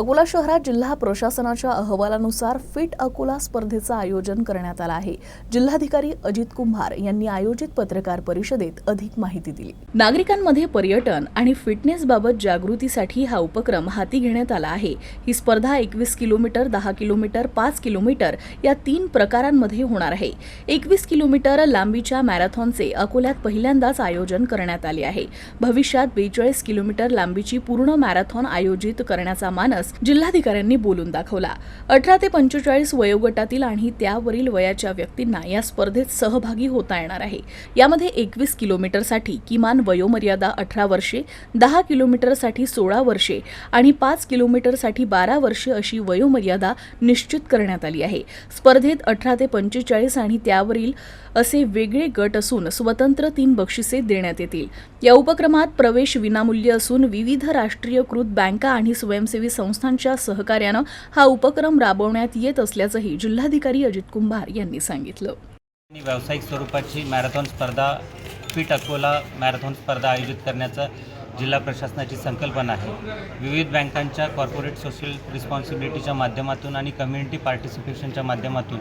अकोला शहरात जिल्हा प्रशासनाच्या अहवालानुसार फिट अकोला स्पर्धेचं आयोजन करण्यात आलं आहे। जिल्हाधिकारी अजित कुंभार यांनी आयोजित पत्रकार परिषदेत अधिक माहिती दिली। नागरिकांमध्ये पर्यटन आणि फिटनेस बाबत जागृतीसाठी हा उपक्रम हाती घेण्यात आला आहे। ही स्पर्धा 21 किलोमीटर, 10 किलोमीटर, 5 किलोमीटर या 3 प्रकारांमध्ये होणार आहे। 21 किलोमीटर लांबीच्या मॅरेथॉनचे अकोल्यात पहिल्यांदाच आयोजन करण्यात आले आहे। भविष्यात 42 किलोमीटर लांबीची पूर्ण मॅरेथॉन आयोजित करण्याचा मानस जिल्हाधिकाऱ्यांनी बोलून दाखवला। 18 ते 45 वयोगटातील आणि त्यावरील वयाच्या व्यक्तींना या स्पर्धेत सहभागी होता येणार आहे। यामध्ये 21 किलोमीटरसाठी किमान वयोमर्यादा 18 वर्षे, 10 किलोमीटरसाठी 16 वर्षे आणि 5 किलोमीटरसाठी 12 वर्षे अशी वयोमर्यादा निश्चित करण्यात आली आहे। स्पर्धेत 18 ते 45 आणि त्यावरील असे वेगळे गट असून स्वतंत्र 3 बक्षिसे देण्यात येतील। या उपक्रमात प्रवेश विनामूल्य असून विविध राष्ट्रीयकृत बँका आणि स्वयंसेवी संस्थांच्या सहकार्यानं हा उपक्रम राबवण्यात येत असल्याचंही जिल्हाधिकारी अजित कुंभार यांनी सांगितलं। व्यावसायिक स्वरूपाची मॅरेथॉन स्पर्धा फिट अकोला मॅरेथॉन स्पर्धा आयोजित करण्याचा जिल्हा प्रशासनाची संकल्पना आहे। विविध बँकांच्या कॉर्पोरेट सोशल रिस्पॉन्सिबिलिटीच्या माध्यमातून आणि कम्युनिटी पार्टिसिपेशनच्या माध्यमातून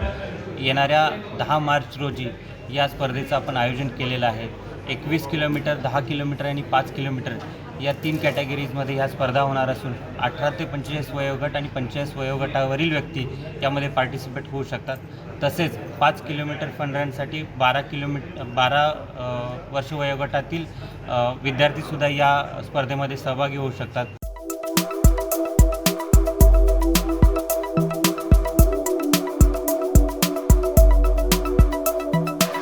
येणाऱ्या 10 मार्च रोजी या स्पर्धेचं आपण आयोजन केलेलं आहे। 21 किलोमीटर, 10 किलोमीटर आणि 5 किलोमीटर या 3 कॅटेगरीजमध्ये ह्या स्पर्धा होणार असून 18 ते 45 वयोगट आणि 45 वयोगटावरील व्यक्ती यामध्ये पार्टिसिपेट होऊ शकतात। तसेच 5 किलोमीटर फन रनसाठी 12 वर्ष वयोगटातील विद्यार्थीसुद्धा या स्पर्धेमध्ये सहभागी होऊ शकतात।